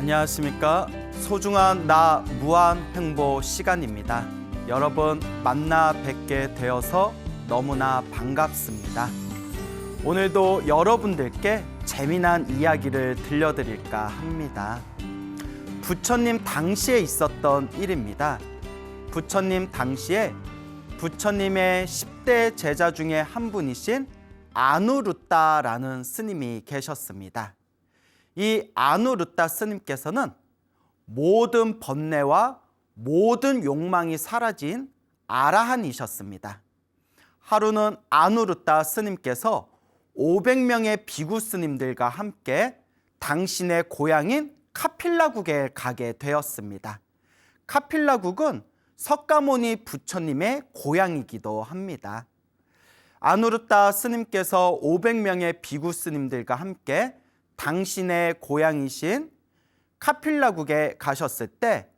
안녕하십니까. 소중한 나 무한행보 시간입니다. 여러분 만나 뵙게 되어서 너무나 반갑습니다. 오늘도 여러분들께 재미난 이야기를 들려드릴까 합니다. 부처님 당시에 있었던 일입니다. 부처님 당시에 부처님의 10대 제자 중에 한 분이신 아누루따라는 스님이 계셨습니다. 이 아누루따 스님께서는 모든 번뇌와 모든 욕망이 사라진 아라한이셨습니다. 하루는 아누루따 스님께서 500명의 비구 스님들과 함께 당신의 고향인 카필라국에 가게 되었습니다. 카필라국은 석가모니 부처님의 고향이기도 합니다. 아누루따 스님께서 500명의 비구 스님들과 함께 당신의 고향이신 카필라국에 가셨을 때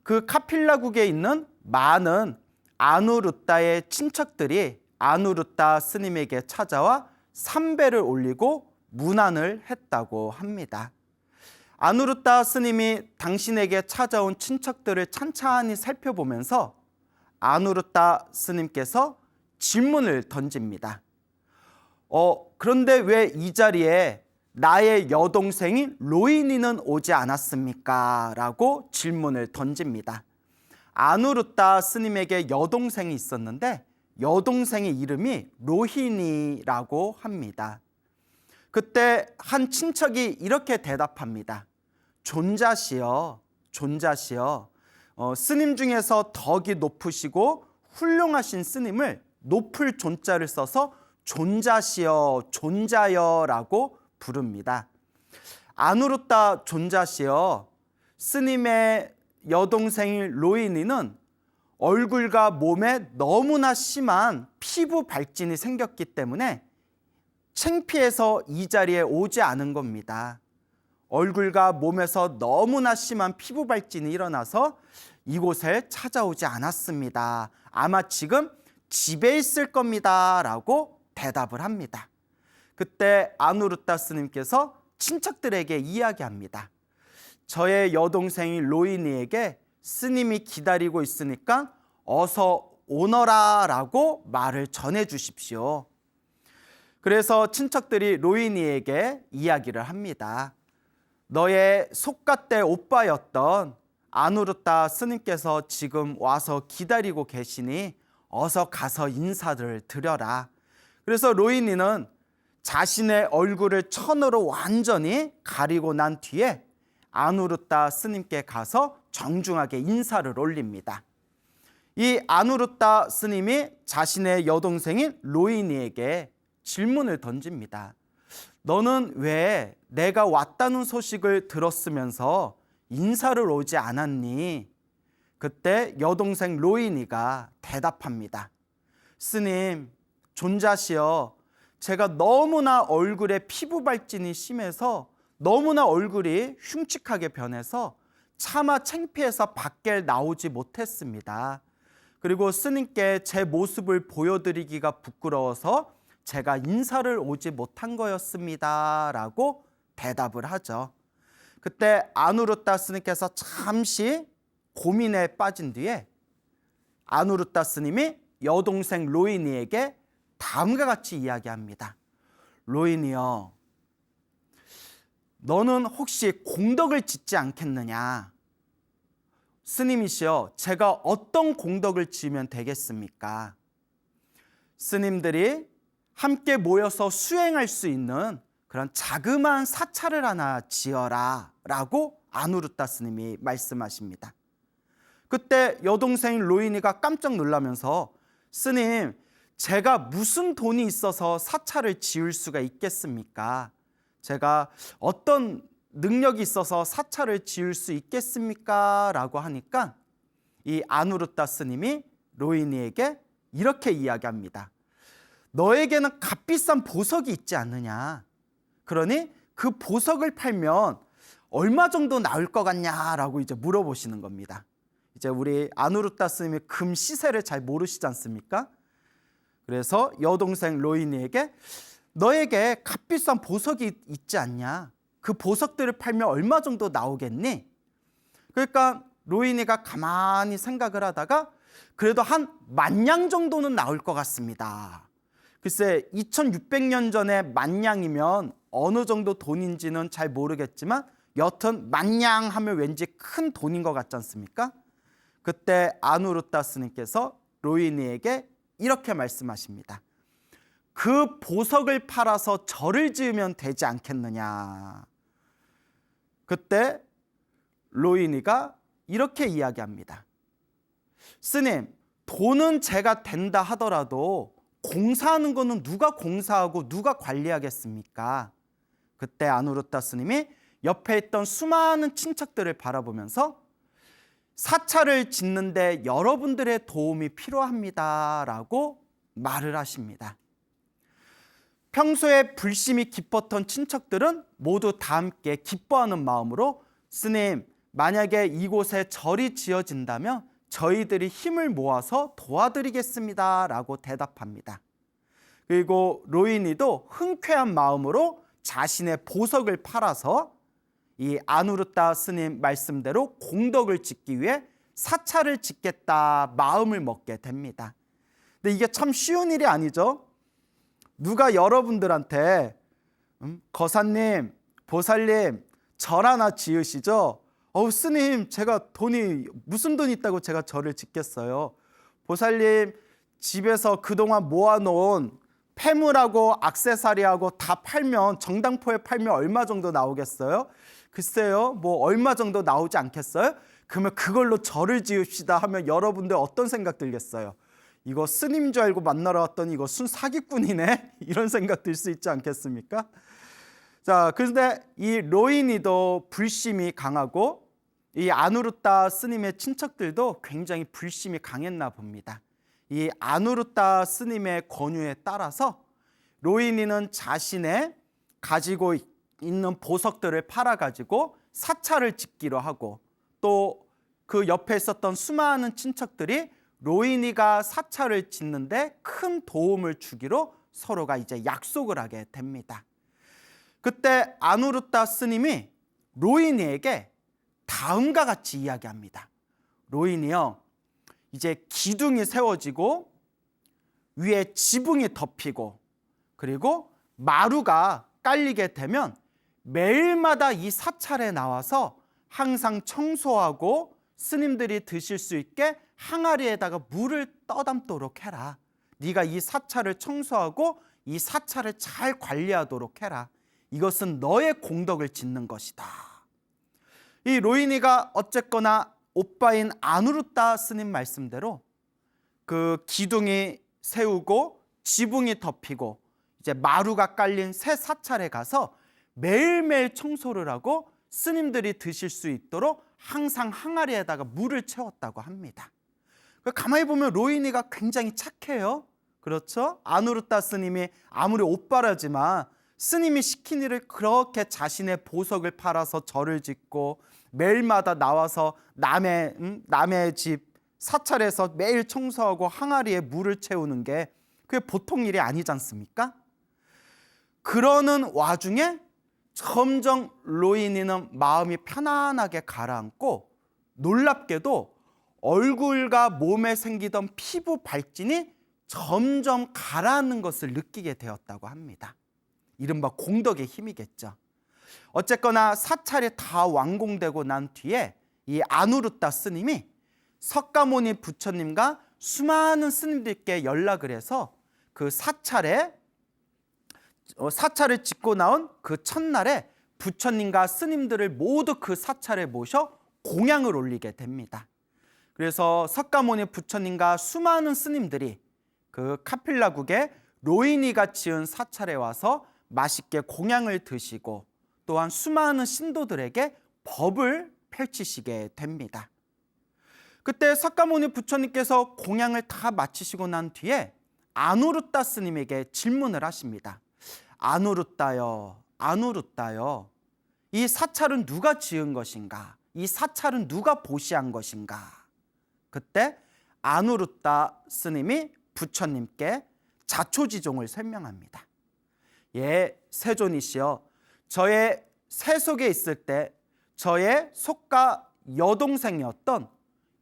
그 카필라국에 있는 많은 아누루따의 친척들이 아누루따 스님에게 찾아와 삼배를 올리고 문안을 했다고 합니다. 아누루따 스님이 당신에게 찾아온 친척들을 찬찬히 살펴보면서 아누루따 스님께서 질문을 던집니다. 그런데 왜 이 자리에 나의 여동생인 로인이는 오지 않았습니까? 라고 질문을 던집니다. 아누루따 스님에게 여동생이 있었는데 여동생의 이름이 로히니라고 합니다. 그때 한 친척이 이렇게 대답합니다. 존자시여, 존자시여, 스님 중에서 덕이 높으시고 훌륭하신 스님을 높을 존자를 써서 존자시여, 존자여라고 부릅니다. 아누루따 존자시여, 스님의 여동생인 로이니는 얼굴과 몸에 너무나 심한 피부 발진이 생겼기 때문에 창피해서 이 자리에 오지 않은 겁니다. 얼굴과 몸에서 너무나 심한 피부 발진이 일어나서 이곳에 찾아오지 않았습니다. 아마 지금 집에 있을 겁니다. 라고 대답을 합니다. 그때 아누루따 스님께서 친척들에게 이야기합니다. 저의 여동생인 로이니에게 스님이 기다리고 있으니까 어서 오너라 라고 말을 전해 주십시오. 그래서 친척들이 로이니에게 이야기를 합니다. 너의 속갓대 오빠였던 아누루따 스님께서 지금 와서 기다리고 계시니 어서 가서 인사를 드려라. 그래서 로이니는 자신의 얼굴을 천으로 완전히 가리고 난 뒤에 아누루따 스님께 가서 정중하게 인사를 올립니다. 이 아누루따 스님이 자신의 여동생인 로이니에게 질문을 던집니다. 너는 왜 내가 왔다는 소식을 들었으면서 인사를 오지 않았니? 그때 여동생 로이니가 대답합니다. 스님, 존자시여, 제가 너무나 얼굴에 피부 발진이 심해서 너무나 얼굴이 흉측하게 변해서 차마 창피해서 밖에 나오지 못했습니다. 그리고 스님께 제 모습을 보여드리기가 부끄러워서 제가 인사를 오지 못한 거였습니다. 라고 대답을 하죠. 그때 아누루따 스님께서 잠시 고민에 빠진 뒤에 아누루따 스님이 여동생 로이니에게 다음과 같이 이야기합니다. 로이니여, 너는 혹시 공덕을 짓지 않겠느냐? 스님이시여, 제가 어떤 공덕을 지으면 되겠습니까? 스님들이 함께 모여서 수행할 수 있는 그런 자그마한 사찰을 하나 지어라 라고 아누루따 스님이 말씀하십니다. 그때 여동생 로이니가 깜짝 놀라면서 스님, 제가 무슨 돈이 있어서 사찰을 지을 수가 있겠습니까? 제가 어떤 능력이 있어서 사찰을 지을 수 있겠습니까? 라고 하니까 이 아누루따 스님이 로이니에게 이렇게 이야기합니다. 너에게는 값비싼 보석이 있지 않느냐? 그러니 그 보석을 팔면 얼마 정도 나올 것 같냐라고 이제 물어보시는 겁니다. 이제 우리 아누루따 스님이 금 시세를 잘 모르시지 않습니까? 그래서 여동생 로이니에게 너에게 값비싼 보석이 있지 않냐? 그 보석들을 팔면 얼마 정도 나오겠니? 그러니까 로이니가 가만히 생각을 하다가 그래도 한 10,000냥 정도는 나올 것 같습니다. 글쎄 2600년 전에 10,000냥이면 어느 정도 돈인지는 잘 모르겠지만 여튼 10,000냥 하면 왠지 큰 돈인 것 같지 않습니까? 그때 아누르타 스님께서 로이니에게 이렇게 말씀하십니다. 그 보석을 팔아서 절을 지으면 되지 않겠느냐. 그때 로이니가 이렇게 이야기합니다. 스님, 돈은 제가 된다 하더라도 공사하는 거는 누가 공사하고 누가 관리하겠습니까? 그때 아누르타 스님이 옆에 있던 수많은 친척들을 바라보면서 사찰을 짓는데 여러분들의 도움이 필요합니다 라고 말을 하십니다. 평소에 불심이 깊었던 친척들은 모두 다 함께 기뻐하는 마음으로 스님, 만약에 이곳에 절이 지어진다면 저희들이 힘을 모아서 도와드리겠습니다 라고 대답합니다. 그리고 로이니도 흔쾌한 마음으로 자신의 보석을 팔아서 이 아누르타 스님 말씀대로 공덕을 짓기 위해 사찰을 짓겠다 마음을 먹게 됩니다. 근데 이게 참 쉬운 일이 아니죠. 누가 여러분들한테 거사님, 보살님 절 하나 지으시죠? 스님, 제가 돈이 무슨 돈이 있다고 제가 절을 짓겠어요. 보살님, 집에서 그동안 모아놓은 폐물하고 액세서리하고 다 팔면, 정당포에 팔면 얼마 정도 나오겠어요? 글쎄요, 뭐 얼마 정도 나오지 않겠어요? 그러면 그걸로 절을 지읍시다 하면 여러분들 어떤 생각 들겠어요? 이거 스님 줄 알고 만나러 왔더니 이거 순 사기꾼이네? 이런 생각 들 수 있지 않겠습니까? 자, 그런데 이 로이니도 불심이 강하고 이 아누르타 스님의 친척들도 굉장히 불심이 강했나 봅니다. 이 아누르타 스님의 권유에 따라서 로이니는 자신의 가지고 있는 보석들을 팔아가지고 사찰을 짓기로 하고 또 그 옆에 있었던 수많은 친척들이 로이니가 사찰을 짓는데 큰 도움을 주기로 서로가 이제 약속을 하게 됩니다. 그때 아누르타 스님이 로이니에게 다음과 같이 이야기합니다. 로이니요, 이제 기둥이 세워지고 위에 지붕이 덮이고 그리고 마루가 깔리게 되면 매일마다 이 사찰에 나와서 항상 청소하고 스님들이 드실 수 있게 항아리에다가 물을 떠담도록 해라. 네가 이 사찰을 청소하고 이 사찰을 잘 관리하도록 해라. 이것은 너의 공덕을 짓는 것이다. 이 로이니가 어쨌거나 오빠인 아누르타 스님 말씀대로 그 기둥이 세우고 지붕이 덮이고 이제 마루가 깔린 새 사찰에 가서 매일매일 청소를 하고 스님들이 드실 수 있도록 항상 항아리에다가 물을 채웠다고 합니다. 가만히 보면 로이니가 굉장히 착해요. 그렇죠? 아누르타 스님이 아무리 오빠라지만 스님이 시킨 일을 그렇게 자신의 보석을 팔아서 절을 짓고 매일마다 나와서 남의 집 사찰에서 매일 청소하고 항아리에 물을 채우는 게 그게 보통 일이 아니지 않습니까? 그러는 와중에 점점 로이니는 마음이 편안하게 가라앉고 놀랍게도 얼굴과 몸에 생기던 피부 발진이 점점 가라앉는 것을 느끼게 되었다고 합니다. 이른바 공덕의 힘이겠죠. 어쨌거나 사찰이 다 완공되고 난 뒤에 이 아누르타 스님이 석가모니 부처님과 수많은 스님들께 연락을 해서 그 사찰을 짓고 나온 그 첫날에 부처님과 스님들을 모두 그 사찰에 모셔 공양을 올리게 됩니다. 그래서 석가모니 부처님과 수많은 스님들이 그 카필라국의 로이니가 지은 사찰에 와서 맛있게 공양을 드시고 또한 수많은 신도들에게 법을 펼치시게 됩니다. 그때 석가모니 부처님께서 공양을 다 마치시고 난 뒤에 아누르타 스님에게 질문을 하십니다. 아누르타요, 아누르타요, 이 사찰은 누가 지은 것인가? 이 사찰은 누가 보시한 것인가? 그때 아누르타 스님이 부처님께 자초지종을 설명합니다. 예, 세존이시여, 저의 세속에 있을 때 저의 속가 여동생이었던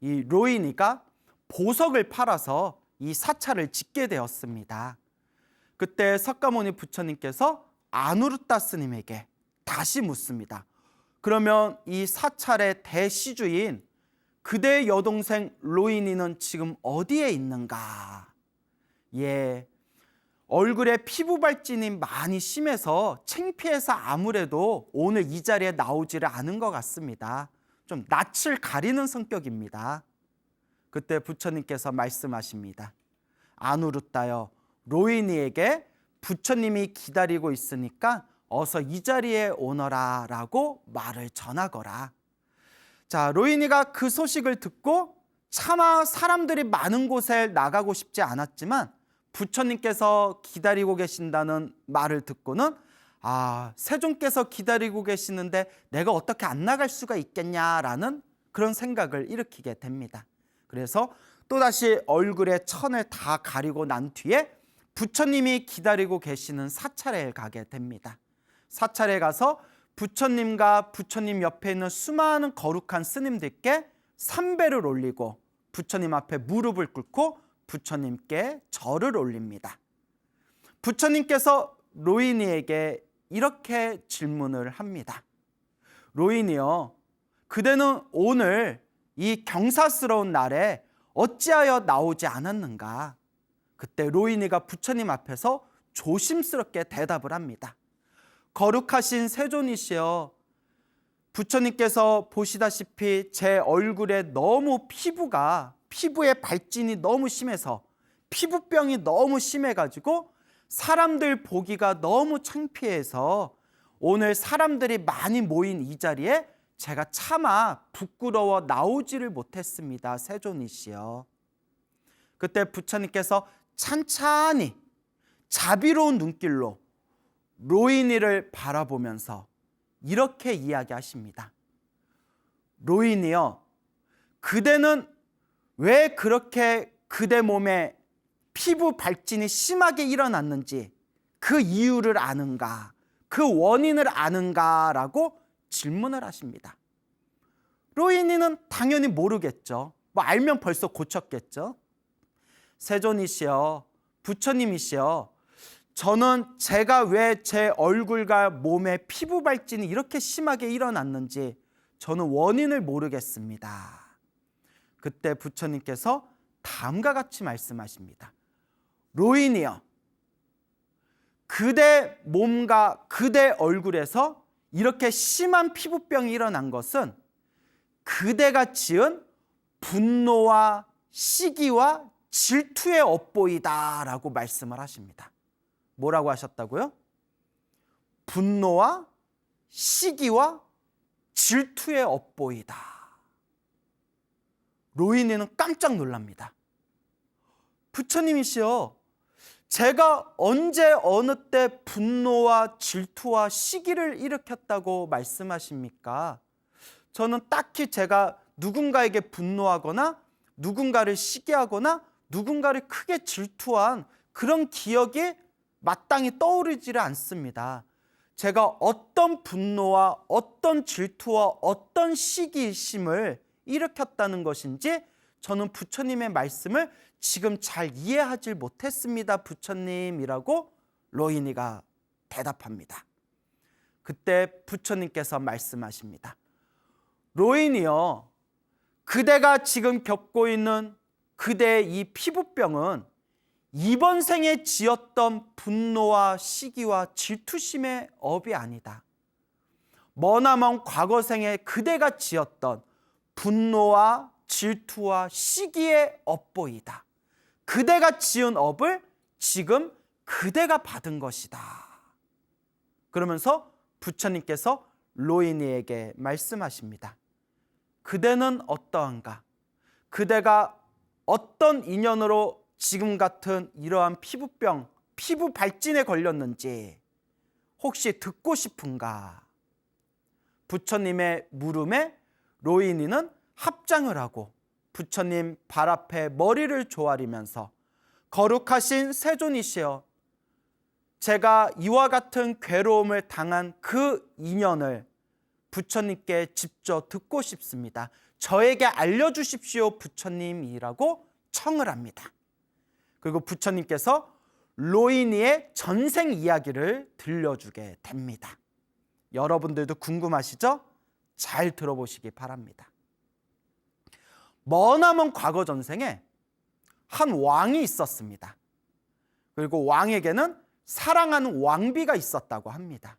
이 로이니가 보석을 팔아서 이 사찰을 짓게 되었습니다. 그때 석가모니 부처님께서 아누르타 스님에게 다시 묻습니다. 그러면 이 사찰의 대시주인 그대의 여동생 로이니는 지금 어디에 있는가? 예, 얼굴에 피부 발진이 많이 심해서 창피해서 아무래도 오늘 이 자리에 나오지를 않은 것 같습니다. 좀 낯을 가리는 성격입니다. 그때 부처님께서 말씀하십니다. 아누르타여, 로이니에게 부처님이 기다리고 있으니까 어서 이 자리에 오너라 라고 말을 전하거라. 자, 로이니가 그 소식을 듣고 차마 사람들이 많은 곳에 나가고 싶지 않았지만 부처님께서 기다리고 계신다는 말을 듣고는 세존께서 기다리고 계시는데 내가 어떻게 안 나갈 수가 있겠냐라는 그런 생각을 일으키게 됩니다. 그래서 또다시 얼굴에 천을 다 가리고 난 뒤에 부처님이 기다리고 계시는 사찰에 가게 됩니다. 사찰에 가서 부처님과 부처님 옆에 있는 수많은 거룩한 스님들께 삼배를 올리고 부처님 앞에 무릎을 꿇고 부처님께 절을 올립니다. 부처님께서 로이니에게 이렇게 질문을 합니다. 로이니여, 그대는 오늘 이 경사스러운 날에 어찌하여 나오지 않았는가? 그때 로이니가 부처님 앞에서 조심스럽게 대답을 합니다. 거룩하신 세존이시여, 부처님께서 보시다시피 제 얼굴에 너무 피부의 발진이 너무 심해서 피부병이 너무 심해가지고 사람들 보기가 너무 창피해서 오늘 사람들이 많이 모인 이 자리에 제가 차마 부끄러워 나오지를 못했습니다. 세존이시여. 그때 부처님께서 찬찬히 자비로운 눈길로 로이니를 바라보면서 이렇게 이야기하십니다. 로이니여, 그대는 왜 그렇게 그대 몸에 피부 발진이 심하게 일어났는지 그 이유를 아는가, 그 원인을 아는가 라고 질문을 하십니다. 로이니는 당연히 모르겠죠. 알면 벌써 고쳤겠죠. 세존이시여, 부처님이시여, 저는 제가 왜 제 얼굴과 몸에 피부 발진이 이렇게 심하게 일어났는지 저는 원인을 모르겠습니다. 그때 부처님께서 다음과 같이 말씀하십니다. 로이니여, 그대 몸과 그대 얼굴에서 이렇게 심한 피부병이 일어난 것은 그대가 지은 분노와 시기와 질투의 업보이다 라고 말씀을 하십니다. 뭐라고 하셨다고요? 분노와 시기와 질투의 업보이다. 로이니는 깜짝 놀랍니다. 부처님이시여, 제가 언제 어느 때 분노와 질투와 시기를 일으켰다고 말씀하십니까? 저는 딱히 제가 누군가에게 분노하거나 누군가를 시기하거나 누군가를 크게 질투한 그런 기억이 마땅히 떠오르지를 않습니다. 제가 어떤 분노와 어떤 질투와 어떤 시기심을 일으켰다는 것인지 저는 부처님의 말씀을 지금 잘 이해하지 못했습니다. 부처님이라고 로이니가 대답합니다. 그때 부처님께서 말씀하십니다. 로이니여, 그대가 지금 겪고 있는 그대의 이 피부병은 이번 생에 지었던 분노와 시기와 질투심의 업이 아니다. 머나먼 과거 생에 그대가 지었던 분노와 질투와 시기의 업보이다. 그대가 지은 업을 지금 그대가 받은 것이다. 그러면서 부처님께서 로이니에게 말씀하십니다. 그대는 어떠한가? 그대가 어떤 인연으로 지금 같은 이러한 피부병, 피부 발진에 걸렸는지 혹시 듣고 싶은가? 부처님의 물음에 로이니는 합장을 하고 부처님 발 앞에 머리를 조아리면서 거룩하신 세존이시여, 제가 이와 같은 괴로움을 당한 그 인연을 부처님께 직접 듣고 싶습니다. 저에게 알려주십시오 부처님이라고 청을 합니다. 그리고 부처님께서 로히니의 전생 이야기를 들려주게 됩니다. 여러분들도 궁금하시죠? 잘 들어보시기 바랍니다. 머나먼 과거 전생에 한 왕이 있었습니다. 그리고 왕에게는 사랑하는 왕비가 있었다고 합니다.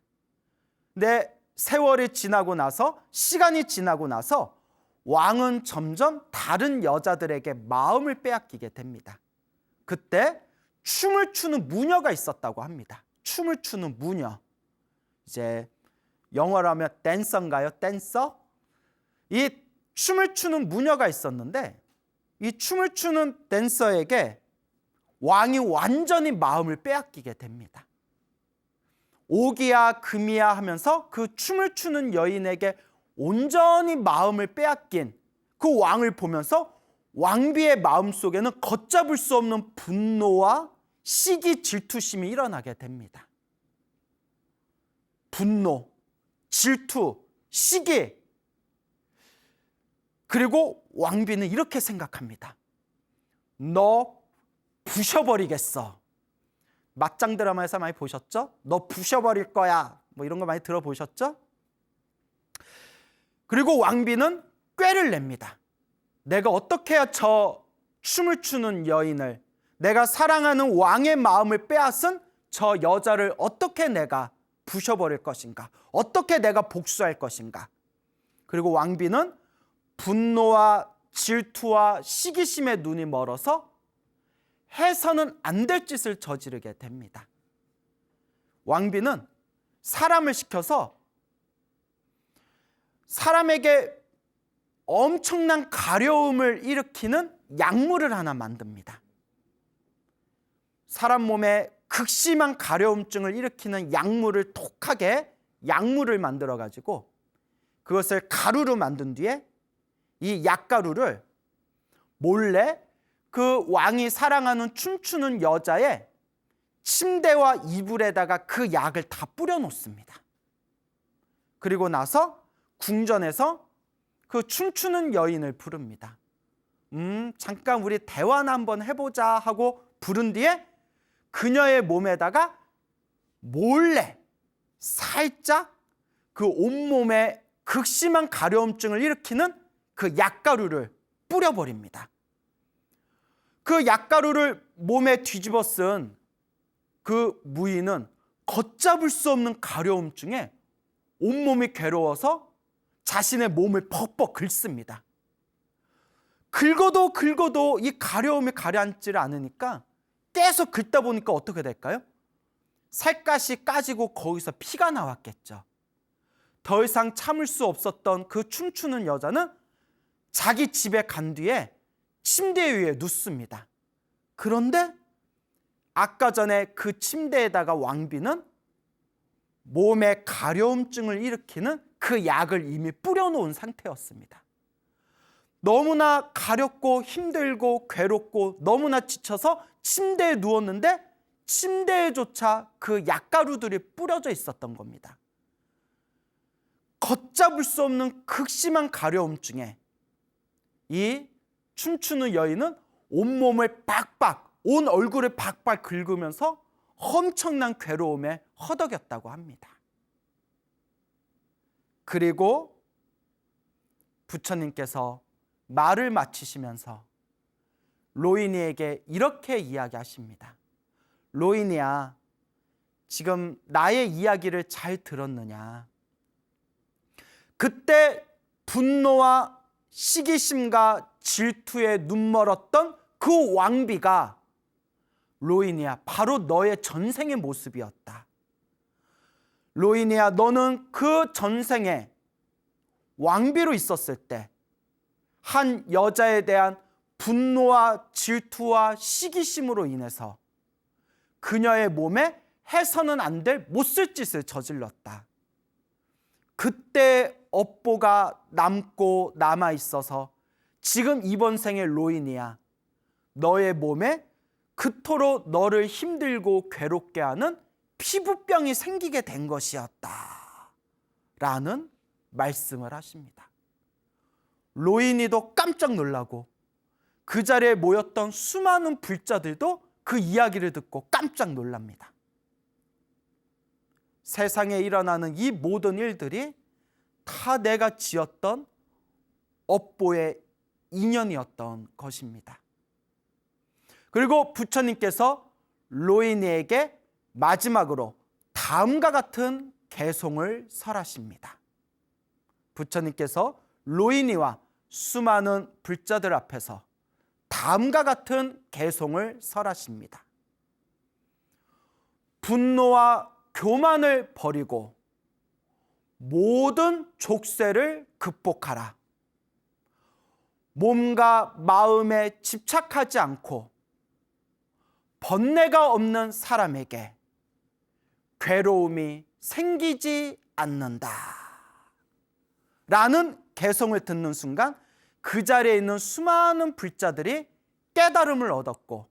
근데 세월이 지나고 나서, 시간이 지나고 나서 왕은 점점 다른 여자들에게 마음을 빼앗기게 됩니다. 그때 춤을 추는 무녀가 있었다고 합니다. 춤을 추는 무녀. 이제 영어로 하면 댄서인가요? 댄서? 이 춤을 추는 무녀가 있었는데 이 춤을 추는 댄서에게 왕이 완전히 마음을 빼앗기게 됩니다. 오기야 금이야 하면서 그 춤을 추는 여인에게 온전히 마음을 빼앗긴 그 왕을 보면서 왕비의 마음속에는 걷잡을 수 없는 분노와 시기, 질투심이 일어나게 됩니다. 분노, 질투, 시기. 그리고 왕비는 이렇게 생각합니다. 너 부셔버리겠어. 맞짱 드라마에서 많이 보셨죠? 너 부셔버릴 거야. 뭐 이런 거 많이 들어보셨죠? 그리고 왕비는 꾀를 냅니다. 내가 어떻게 해야 저 춤을 추는 여인을, 내가 사랑하는 왕의 마음을 빼앗은 저 여자를 어떻게 내가 부셔버릴 것인가? 어떻게 내가 복수할 것인가? 그리고 왕비는 분노와 질투와 시기심에 눈이 멀어서 해서는 안 될 짓을 저지르게 됩니다. 왕비는 사람을 시켜서 사람에게 엄청난 가려움을 일으키는 약물을 하나 만듭니다. 사람 몸에 극심한 가려움증을 일으키는 약물을 독하게 약물을 만들어 가지고 그것을 가루로 만든 뒤에 이 약가루를 몰래 그 왕이 사랑하는 춤추는 여자의 침대와 이불에다가 그 약을 다 뿌려 놓습니다. 그리고 나서 궁전에서 그 춤추는 여인을 부릅니다. 잠깐 우리 대화나 한번 해보자 하고 부른 뒤에 그녀의 몸에다가 몰래 살짝 그 온몸에 극심한 가려움증을 일으키는 그 약가루를 뿌려버립니다. 그 약가루를 몸에 뒤집어 쓴 그 무인은 걷잡을 수 없는 가려움증에 온몸이 괴로워서 자신의 몸을 벅벅 긁습니다. 긁어도 이 가려움이 가라앉지를 않으니까 계속 긁다 보니까 어떻게 될까요? 살갗이 까지고 거기서 피가 나왔겠죠. 더 이상 참을 수 없었던 그 춤추는 여자는 자기 집에 간 뒤에 침대 위에 눕습니다. 그런데 아까 전에 그 침대에다가 왕비는 몸에 가려움증을 일으키는 그 약을 이미 뿌려놓은 상태였습니다. 너무나 가렵고 힘들고 괴롭고 너무나 지쳐서 침대에 누웠는데 침대에조차 그 약가루들이 뿌려져 있었던 겁니다. 걷잡을 수 없는 극심한 가려움증에 이 춤추는 여인은 온몸을 박박, 온 얼굴을 박박 긁으면서 엄청난 괴로움에 허덕였다고 합니다. 그리고 부처님께서 말을 마치시면서 로히니에게 이렇게 이야기하십니다. 로히니야, 지금 나의 이야기를 잘 들었느냐? 그때 분노와 시기심과 질투에 눈멀었던 그 왕비가 로히니야, 바로 너의 전생의 모습이었다. 로히니야, 너는 그 전생에 왕비로 있었을 때 한 여자에 대한 분노와 질투와 시기심으로 인해서 그녀의 몸에 해서는 안 될 못쓸 짓을 저질렀다. 그때 업보가 남고 남아 있어서 지금 이번 생의 로히니야, 너의 몸에 그토록 너를 힘들고 괴롭게 하는 피부병이 생기게 된 것이었다 라는 말씀을 하십니다. 로이니도 깜짝 놀라고 그 자리에 모였던 수많은 불자들도 그 이야기를 듣고 깜짝 놀랍니다. 세상에 일어나는 이 모든 일들이 다 내가 지었던 업보의 인연이었던 것입니다. 그리고 부처님께서 로이니에게 마지막으로 다음과 같은 개송을 설하십니다. 부처님께서 로이니와 수많은 불자들 앞에서 다음과 같은 개송을 설하십니다. 분노와 교만을 버리고 모든 족쇄를 극복하라. 몸과 마음에 집착하지 않고 번뇌가 없는 사람에게 괴로움이 생기지 않는다 라는 개송을 듣는 순간 그 자리에 있는 수많은 불자들이 깨달음을 얻었고,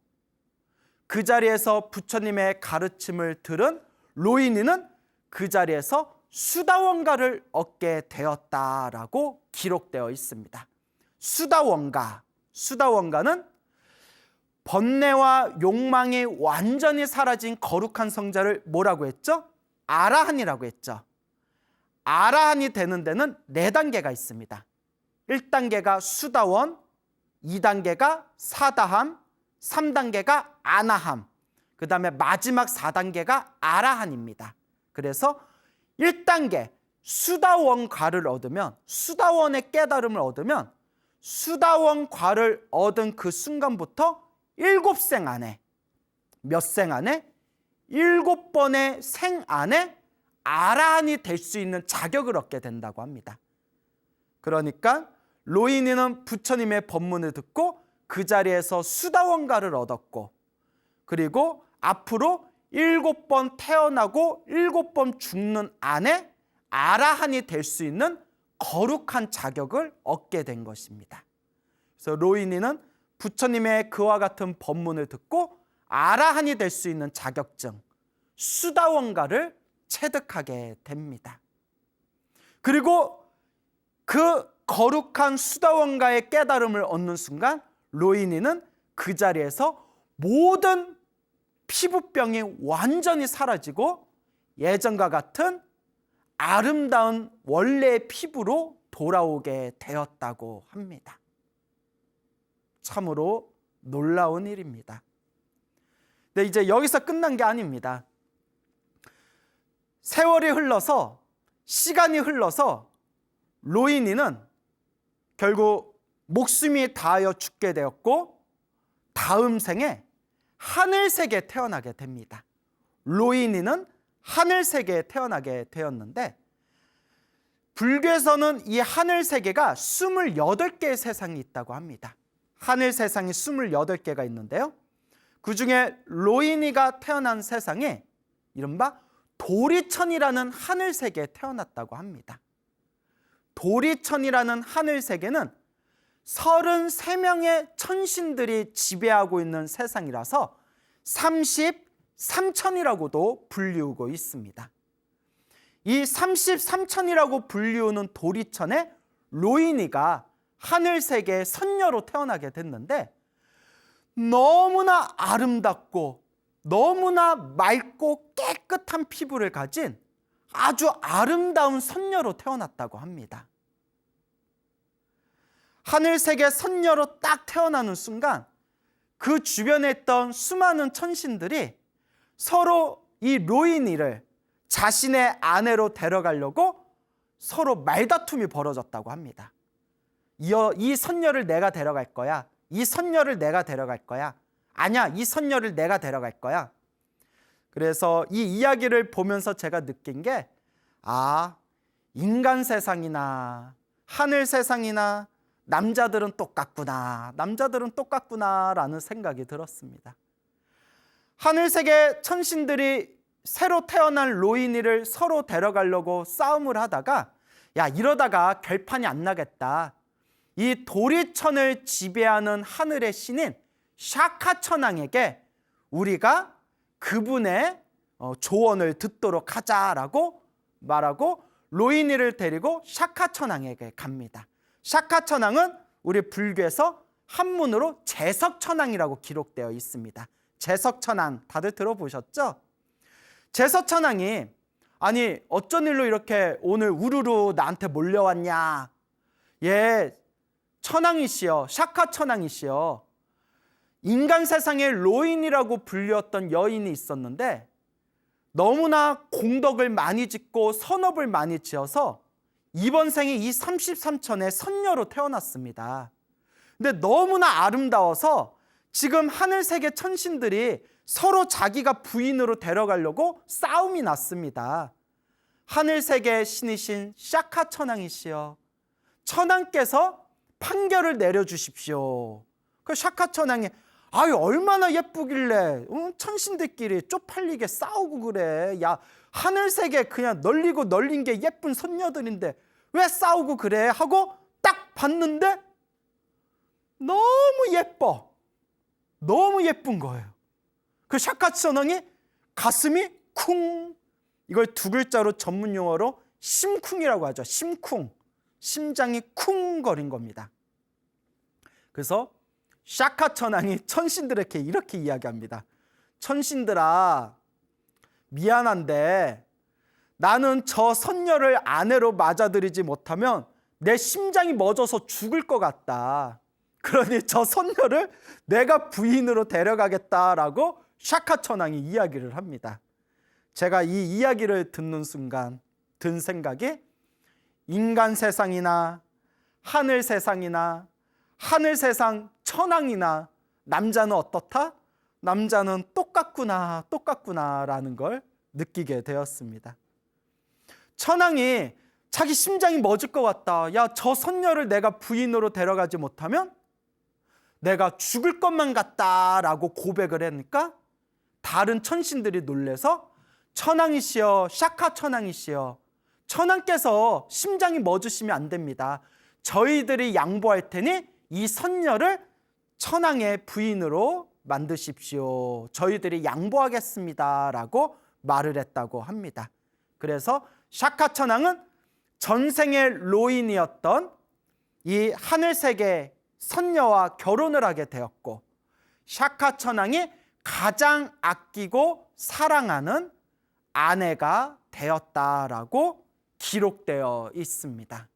그 자리에서 부처님의 가르침을 들은 로이니는 그 자리에서 수다원가를 얻게 되었다라고 기록되어 있습니다. 수다원가는 번뇌와 욕망이 완전히 사라진 거룩한 성자를 뭐라고 했죠? 아라한이라고 했죠. 아라한이 되는 데는 4단계가 있습니다. 1단계가 수다원, 2단계가 사다함, 3단계가 아나함, 그 다음에 마지막 4단계가 아라한입니다. 그래서 1단계 수다원과를 얻으면, 수다원의 깨달음을 얻으면, 수다원과를 얻은 그 순간부터 7생 안에, 몇 생 안에? 7번의 생 안에 아라한이 될 수 있는 자격을 얻게 된다고 합니다. 그러니까 로이니는 부처님의 법문을 듣고 그 자리에서 수다원가를 얻었고, 그리고 앞으로 7번 태어나고 7번 죽는 안에 아라한이 될 수 있는 거룩한 자격을 얻게 된 것입니다. 그래서 로이니는 부처님의 그와 같은 법문을 듣고 아라한이 될 수 있는 자격증, 수다원가를 체득하게 됩니다. 그리고 그 거룩한 수다원가의 깨달음을 얻는 순간 로이니는 그 자리에서 모든 피부병이 완전히 사라지고 예전과 같은 아름다운 원래의 피부로 돌아오게 되었다고 합니다. 참으로 놀라운 일입니다. 근데 이제 여기서 끝난 게 아닙니다. 세월이 흘러서, 시간이 흘러서 로이니는 결국 목숨이 다하여 죽게 되었고, 다음 생에 하늘세계에 태어나게 됩니다. 로이니는 하늘세계에 태어나게 되었는데, 불교에서는 이 하늘세계가 28개의 세상이 있다고 합니다. 하늘세상이 28개가 있는데요, 그 중에 로이니가 태어난 세상에 이른바 도리천이라는 하늘세계에 태어났다고 합니다. 도리천이라는 하늘세계는 33명의 천신들이 지배하고 있는 세상이라서 33천이라고도 불리우고 있습니다. 이 33천이라고 불리우는 도리천에 로이니가 하늘세계의 선녀로 태어나게 됐는데, 너무나 아름답고 너무나 맑고 깨끗한 피부를 가진 아주 아름다운 선녀로 태어났다고 합니다. 하늘세계 선녀로 딱 태어나는 순간 그 주변에 있던 수많은 천신들이 서로 이 로이니를 자신의 아내로 데려가려고 서로 말다툼이 벌어졌다고 합니다. 이 선녀를 내가 데려갈 거야. 이 선녀를 내가 데려갈 거야. 아니야, 이 선녀를 내가 데려갈 거야. 그래서 이 이야기를 보면서 제가 느낀 게, 인간 세상이나 하늘 세상이나 남자들은 똑같구나, 남자들은 똑같구나라는 생각이 들었습니다. 하늘세계 천신들이 새로 태어난 로이니를 서로 데려가려고 싸움을 하다가, 이러다가 결판이 안 나겠다. 이 도리천을 지배하는 하늘의 신인 샤카 천왕에게 우리가 그분의 조언을 듣도록 하자라고 말하고 로이니를 데리고 샤카천왕에게 갑니다. 샤카천왕은 우리 불교에서 한문으로 제석천왕이라고 기록되어 있습니다. 제석천왕 다들 들어보셨죠? 제석천왕이 아니 어쩐 일로 이렇게 오늘 우르르 나한테 몰려왔냐. 예, 천왕이시여, 샤카천왕이시여. 인간 세상에 로인이라고 불렸던 여인이 있었는데 너무나 공덕을 많이 짓고 선업을 많이 지어서 이번 생에 이 33천의 선녀로 태어났습니다. 근데 너무나 아름다워서 지금 하늘세계 천신들이 서로 자기가 부인으로 데려가려고 싸움이 났습니다. 하늘세계 신이신 샤카천왕이시여, 천왕께서 판결을 내려주십시오. 그 샤카천왕이 아유 얼마나 예쁘길래 천신들끼리 쪽팔리게 싸우고 그래. 야, 하늘세계 그냥 널리고 널린 게 예쁜 선녀들인데 왜 싸우고 그래 하고 딱 봤는데 너무 예뻐. 너무 예쁜 거예요. 그 샤카천왕이 가슴이 쿵, 이걸 두 글자로 전문 용어로 심쿵이라고 하죠. 심쿵, 심장이 쿵 거린 겁니다. 그래서 샤카천왕이 천신들에게 이렇게 이야기합니다. 천신들아, 미안한데 나는 저 선녀를 아내로 맞아들이지 못하면 내 심장이 멎어서 죽을 것 같다. 그러니 저 선녀를 내가 부인으로 데려가겠다라고 샤카천왕이 이야기를 합니다. 제가 이 이야기를 듣는 순간 든 생각이 인간 세상이나 하늘 세상이나 하늘 세상 천왕이나 남자는 어떻다? 남자는 똑같구나, 똑같구나라는 걸 느끼게 되었습니다. 천왕이 자기 심장이 멎을 것 같다. 야, 저 선녀를 내가 부인으로 데려가지 못하면 내가 죽을 것만 같다라고 고백을 하니까 다른 천신들이 놀래서 천왕이시여, 샤카천왕이시여, 천왕께서 심장이 멎으시면 안 됩니다. 저희들이 양보할 테니 이 선녀를 천왕의 부인으로 만드십시오. 저희들이 양보하겠습니다 라고 말을 했다고 합니다. 그래서 샤카천왕은 전생의 로인이었던 이 하늘세계 선녀와 결혼을 하게 되었고, 샤카천왕이 가장 아끼고 사랑하는 아내가 되었다라고 기록되어 있습니다.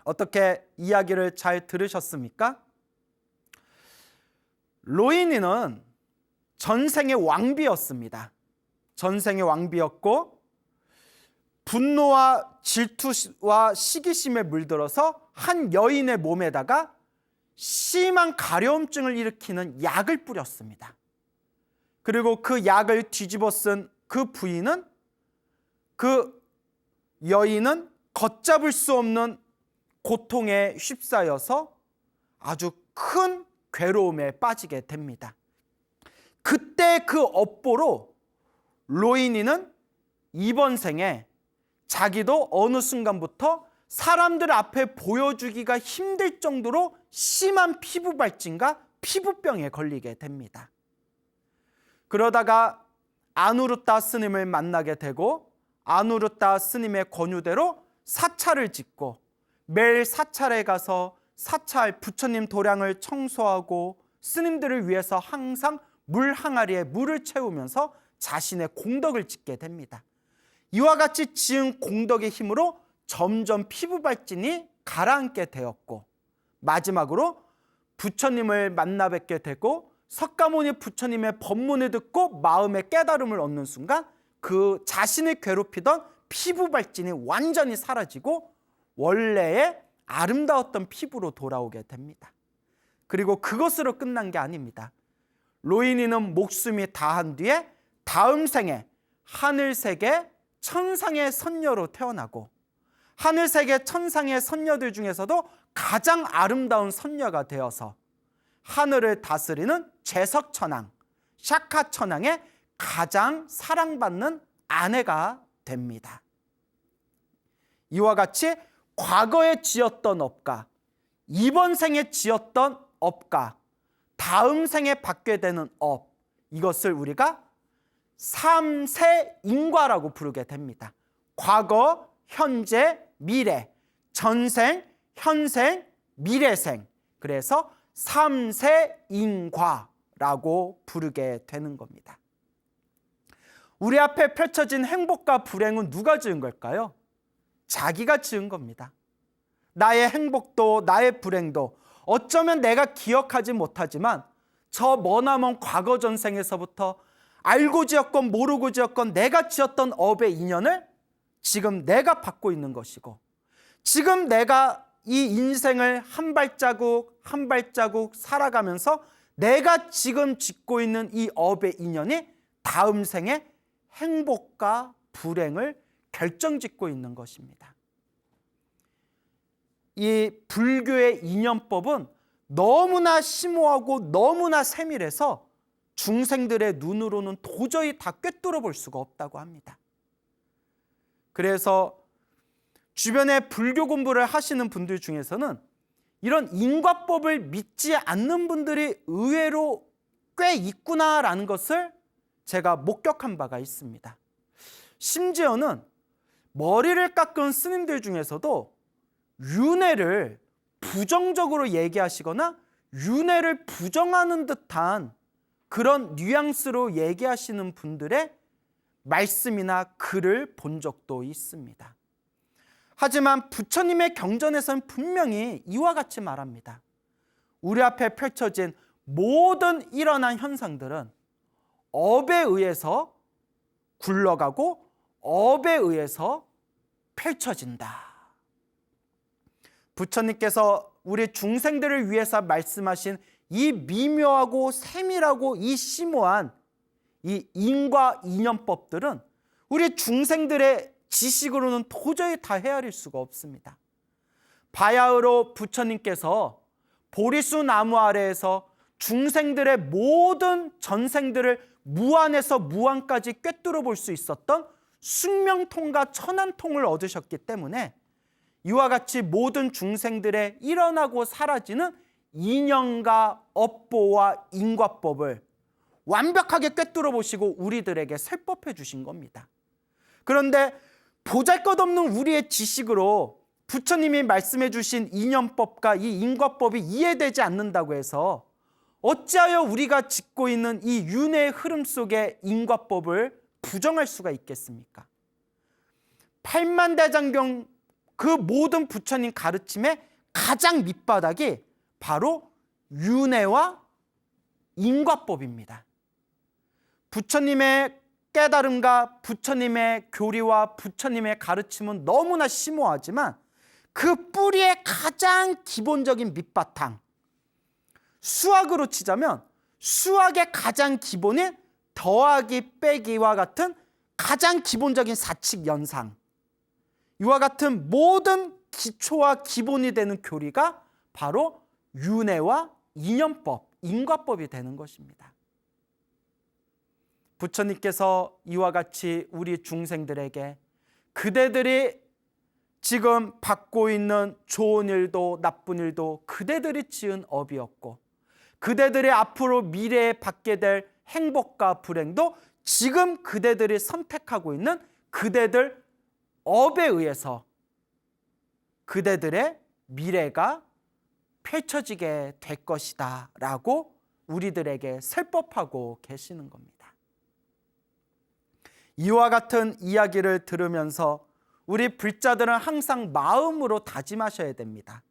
어떻게 이야기를 잘 들으셨습니까? 로인이는 전생의 왕비였습니다. 전생의 왕비였고 분노와 질투와 시기심에 물들어서 한 여인의 몸에다가 심한 가려움증을 일으키는 약을 뿌렸습니다. 그리고 그 약을 뒤집어 쓴 그 부인은, 그 여인은 걷잡을 수 없는 고통에 휩싸여서 아주 큰 괴로움에 빠지게 됩니다. 그때 그 업보로 로인이는 이번 생에 자기도 어느 순간부터 사람들 앞에 보여주기가 힘들 정도로 심한 피부 발진과 피부병에 걸리게 됩니다. 그러다가 아누르타 스님을 만나게 되고 아누르타 스님의 권유대로 사찰을 짓고 매일 사찰에 가서 사찰 부처님 도량을 청소하고 스님들을 위해서 항상 물 항아리에 물을 채우면서 자신의 공덕을 짓게 됩니다. 이와 같이 지은 공덕의 힘으로 점점 피부 발진이 가라앉게 되었고, 마지막으로 부처님을 만나 뵙게 되고 석가모니 부처님의 법문을 듣고 마음의 깨달음을 얻는 순간 그 자신을 괴롭히던 피부 발진이 완전히 사라지고 원래의 아름다웠던 피부로 돌아오게 됩니다. 그리고 그것으로 끝난 게 아닙니다. 로인이는 목숨이 다한 뒤에 다음 생에 하늘세계 천상의 선녀로 태어나고, 하늘세계 천상의 선녀들 중에서도 가장 아름다운 선녀가 되어서 하늘을 다스리는 제석천왕, 샤카천왕의 가장 사랑받는 아내가 됩니다. 이와 같이 과거에 지었던 업과 이번 생에 지었던 업과 다음 생에 받게 되는 업, 이것을 우리가 3세 인과라고 부르게 됩니다. 과거, 현재, 미래, 전생, 현생, 미래생. 그래서 3세 인과라고 부르게 되는 겁니다. 우리 앞에 펼쳐진 행복과 불행은 누가 지은 걸까요? 자기가 지은 겁니다. 나의 행복도 나의 불행도 어쩌면 내가 기억하지 못하지만 저 머나먼 과거 전생에서부터 알고 지었건 모르고 지었건 내가 지었던 업의 인연을 지금 내가 받고 있는 것이고, 지금 내가 이 인생을 한 발자국 한 발자국 살아가면서 내가 지금 짓고 있는 이 업의 인연이 다음 생에 행복과 불행을 결정짓고 있는 것입니다. 이 불교의 인연법은 너무나 심오하고 너무나 세밀해서 중생들의 눈으로는 도저히 다 꿰뚫어 볼 수가 없다고 합니다. 그래서 주변에 불교 공부를 하시는 분들 중에서는 이런 인과법을 믿지 않는 분들이 의외로 꽤 있구나라는 것을 제가 목격한 바가 있습니다. 심지어는 머리를 깎은 스님들 중에서도 윤회를 부정적으로 얘기하시거나 윤회를 부정하는 듯한 그런 뉘앙스로 얘기하시는 분들의 말씀이나 글을 본 적도 있습니다. 하지만 부처님의 경전에서는 분명히 이와 같이 말합니다. 우리 앞에 펼쳐진 모든 일어난 현상들은 업에 의해서 굴러가고 업에 의해서 펼쳐진다. 부처님께서 우리 중생들을 위해서 말씀하신 이 미묘하고 세밀하고 이 심오한 이 인과 인연법들은 우리 중생들의 지식으로는 도저히 다 헤아릴 수가 없습니다. 바야흐로 부처님께서 보리수 나무 아래에서 중생들의 모든 전생들을 무한에서 무한까지 꿰뚫어 볼 수 있었던 숙명통과 천안통을 얻으셨기 때문에 이와 같이 모든 중생들의 일어나고 사라지는 인연과 업보와 인과법을 완벽하게 꿰뚫어 보시고 우리들에게 설법해 주신 겁니다. 그런데 보잘것없는 우리의 지식으로 부처님이 말씀해 주신 인연법과 이 인과법이 이해되지 않는다고 해서 어찌하여 우리가 짓고 있는 이 윤회의 흐름 속의 인과법을 부정할 수가 있겠습니까? 팔만대장경 그 모든 부처님 가르침의 가장 밑바닥이 바로 윤회와 인과법입니다. 부처님의 깨달음과 부처님의 교리와 부처님의 가르침은 너무나 심오하지만 그 뿌리의 가장 기본적인 밑바탕, 수학으로 치자면 수학의 가장 기본인 더하기 빼기와 같은 가장 기본적인 사칙 연상, 이와 같은 모든 기초와 기본이 되는 교리가 바로 윤회와 인연법, 인과법이 되는 것입니다. 부처님께서 이와 같이 우리 중생들에게 그대들이 지금 받고 있는 좋은 일도 나쁜 일도 그대들이 지은 업이었고, 그대들이 앞으로 미래에 받게 될 행복과 불행도 지금 그대들이 선택하고 있는 그대들 업에 의해서 그대들의 미래가 펼쳐지게 될 것이다 라고 우리들에게 설법하고 계시는 겁니다. 이와 같은 이야기를 들으면서 우리 불자들은 항상 마음으로 다짐하셔야 됩니다.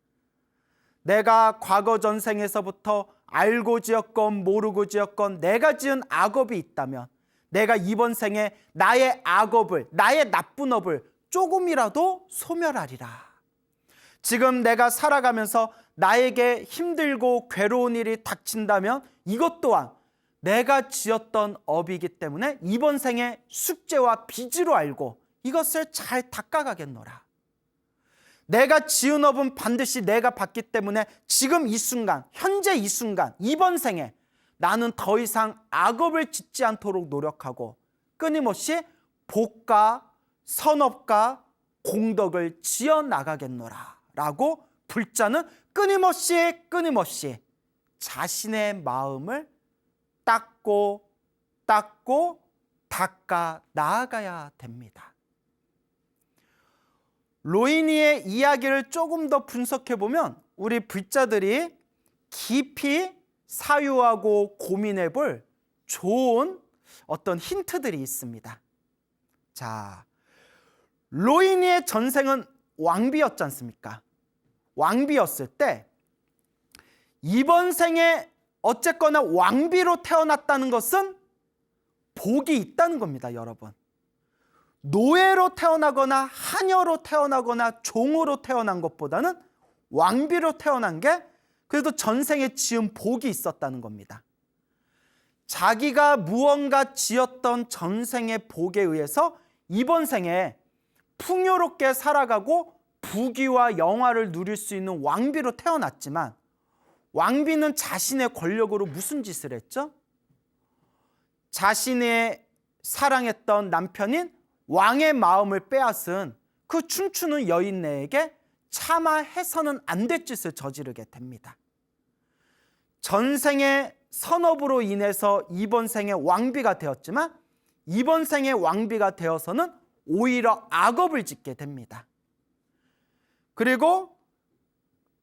내가 과거 전생에서부터 알고 지었건 모르고 지었건 내가 지은 악업이 있다면 내가 이번 생에 나의 악업을, 나의 나쁜 업을 조금이라도 소멸하리라. 지금 내가 살아가면서 나에게 힘들고 괴로운 일이 닥친다면 이것 또한 내가 지었던 업이기 때문에 이번 생에 숙제와 빚으로 알고 이것을 잘 닦아가겠노라. 내가 지은 업은 반드시 내가 받기 때문에 지금 이 순간, 현재 이 순간, 이번 생에 나는 더 이상 악업을 짓지 않도록 노력하고 끊임없이 복과 선업과 공덕을 지어 나가겠노라 라고 불자는 끊임없이 자신의 마음을 닦고 닦아 나아가야 됩니다. 로이니의 이야기를 조금 더 분석해 보면 우리 불자들이 깊이 사유하고 고민해 볼 좋은 어떤 힌트들이 있습니다. 자, 로이니의 전생은 왕비였지 않습니까? 왕비였을 때 이번 생에 어쨌거나 왕비로 태어났다는 것은 복이 있다는 겁니다, 여러분. 노예로 태어나거나 하녀로 태어나거나 종으로 태어난 것보다는 왕비로 태어난 게 그래도 전생에 지은 복이 있었다는 겁니다. 자기가 무언가 지었던 전생의 복에 의해서 이번 생에 풍요롭게 살아가고 부귀와 영화를 누릴 수 있는 왕비로 태어났지만 왕비는 자신의 권력으로 무슨 짓을 했죠? 자신의 사랑했던 남편인 왕의 마음을 빼앗은 그 춤추는 여인네에게 차마 해서는 안 될 짓을 저지르게 됩니다. 전생의 선업으로 인해서 이번 생에 왕비가 되었지만 이번 생에 왕비가 되어서는 오히려 악업을 짓게 됩니다. 그리고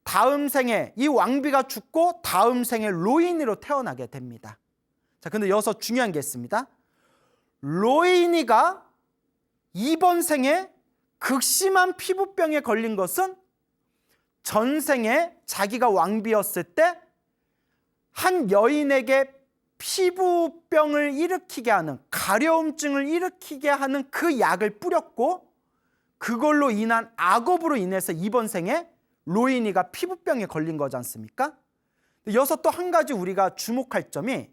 다음 생에 이 왕비가 죽고 다음 생에 로이니로 태어나게 됩니다. 자, 근데 여기서 중요한 게 있습니다. 로이니가 이번 생에 극심한 피부병에 걸린 것은 전생에 자기가 왕비였을 때 한 여인에게 피부병을 일으키게 하는 가려움증을 일으키게 하는 그 약을 뿌렸고 그걸로 인한 악업으로 인해서 이번 생에 로이니가 피부병에 걸린 거지 않습니까? 여기서 또 한 가지 우리가 주목할 점이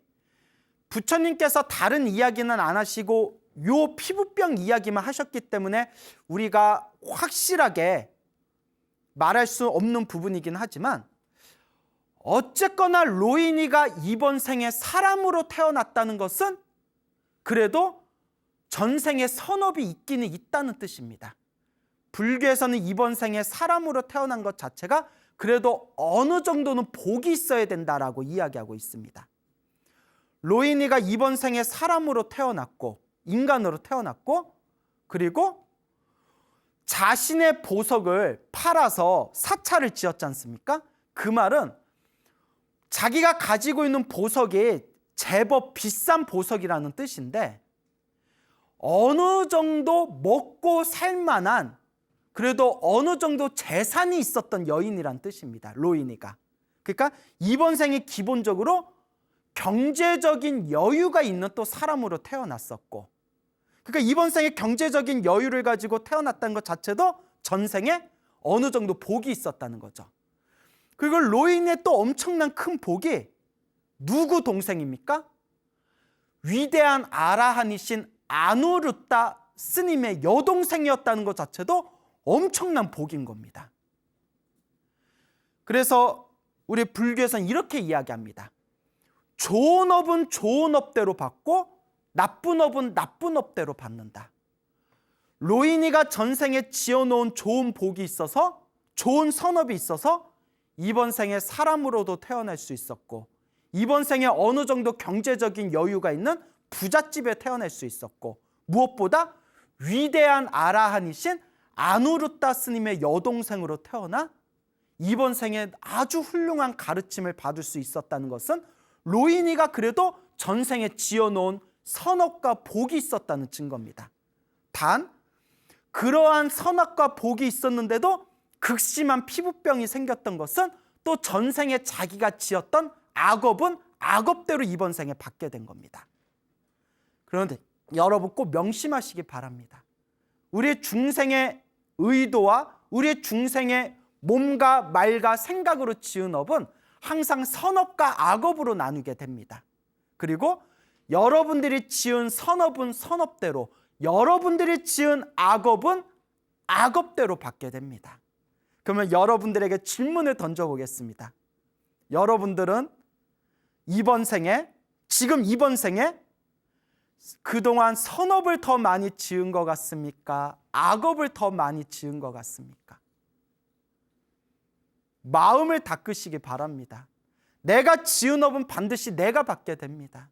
부처님께서 다른 이야기는 안 하시고 요 피부병 이야기만 하셨기 때문에 우리가 확실하게 말할 수 없는 부분이긴 하지만 어쨌거나 로이니가 이번 생에 사람으로 태어났다는 것은 그래도 전생에 선업이 있기는 있다는 뜻입니다. 불교에서는 이번 생에 사람으로 태어난 것 자체가 그래도 어느 정도는 복이 있어야 된다라고 이야기하고 있습니다. 로이니가 이번 생에 사람으로 태어났고 인간으로 태어났고 그리고 자신의 보석을 팔아서 사찰을 지었지 않습니까? 그 말은 자기가 가지고 있는 보석이 제법 비싼 보석이라는 뜻인데 어느 정도 먹고 살 만한 그래도 어느 정도 재산이 있었던 여인이란 뜻입니다. 로이니가. 그러니까 이번 생에 기본적으로 경제적인 여유가 있는 또 사람으로 태어났었고 그러니까 이번 생에 경제적인 여유를 가지고 태어났다는 것 자체도 전생에 어느 정도 복이 있었다는 거죠. 그리고 로이니의 또 엄청난 큰 복이 누구 동생입니까? 위대한 아라한이신 아누르타 스님의 여동생이었다는 것 자체도 엄청난 복인 겁니다. 그래서 우리 불교에서는 이렇게 이야기합니다. 좋은 업은 좋은 업대로 받고 나쁜 업은 나쁜 업대로 받는다. 로이니가 전생에 지어놓은 좋은 복이 있어서 좋은 선업이 있어서 이번 생에 사람으로도 태어날 수 있었고 이번 생에 어느 정도 경제적인 여유가 있는 부잣집에 태어날 수 있었고 무엇보다 위대한 아라한이신 아누르타 스님의 여동생으로 태어나 이번 생에 아주 훌륭한 가르침을 받을 수 있었다는 것은 로이니가 그래도 전생에 지어놓은 선업과 복이 있었다는 증거입니다. 단 그러한 선업과 복이 있었는데도 극심한 피부병이 생겼던 것은 또 전생에 자기가 지었던 악업은 악업대로 이번 생에 받게 된 겁니다. 그런데 여러분 꼭 명심하시기 바랍니다. 우리의 중생의 의도와 우리의 중생의 몸과 말과 생각으로 지은 업은 항상 선업과 악업으로 나누게 됩니다. 그리고 여러분들이 지은 선업은 선업대로 여러분들이 지은 악업은 악업대로 받게 됩니다. 그러면 여러분들에게 질문을 던져보겠습니다. 여러분들은 이번 생에 지금 이번 생에 그동안 선업을 더 많이 지은 것 같습니까? 악업을 더 많이 지은 것 같습니까? 마음을 닦으시기 바랍니다. 내가 지은 업은 반드시 내가 받게 됩니다.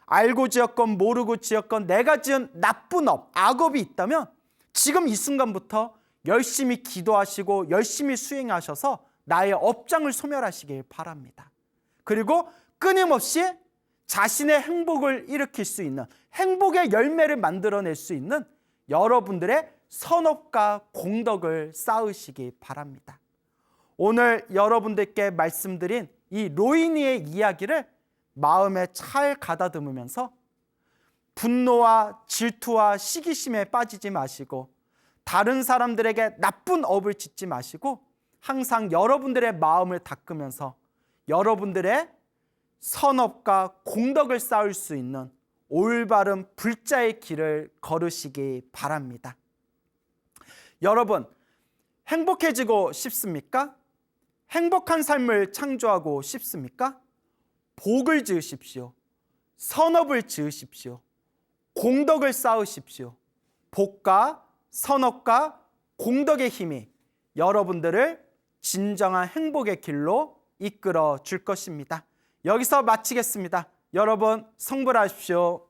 알고 지었건 모르고 지었건 내가 지은 나쁜 업, 악업이 있다면 지금 이 순간부터 열심히 기도하시고 열심히 수행하셔서 나의 업장을 소멸하시길 바랍니다. 그리고 끊임없이 자신의 행복을 일으킬 수 있는, 행복의 열매를 만들어낼 수 있는 여러분들의 선업과 공덕을 쌓으시기 바랍니다. 오늘 여러분들께 말씀드린 이 로이니의 이야기를 마음에 잘 가다듬으면서 분노와 질투와 시기심에 빠지지 마시고 다른 사람들에게 나쁜 업을 짓지 마시고 항상 여러분들의 마음을 닦으면서 여러분들의 선업과 공덕을 쌓을 수 있는 올바른 불자의 길을 걸으시기 바랍니다. 여러분, 행복해지고 싶습니까? 행복한 삶을 창조하고 싶습니까? 복을 지으십시오. 선업을 지으십시오. 공덕을 쌓으십시오. 복과 선업과 공덕의 힘이 여러분들을 진정한 행복의 길로 이끌어 줄 것입니다. 여기서 마치겠습니다. 여러분 성불하십시오.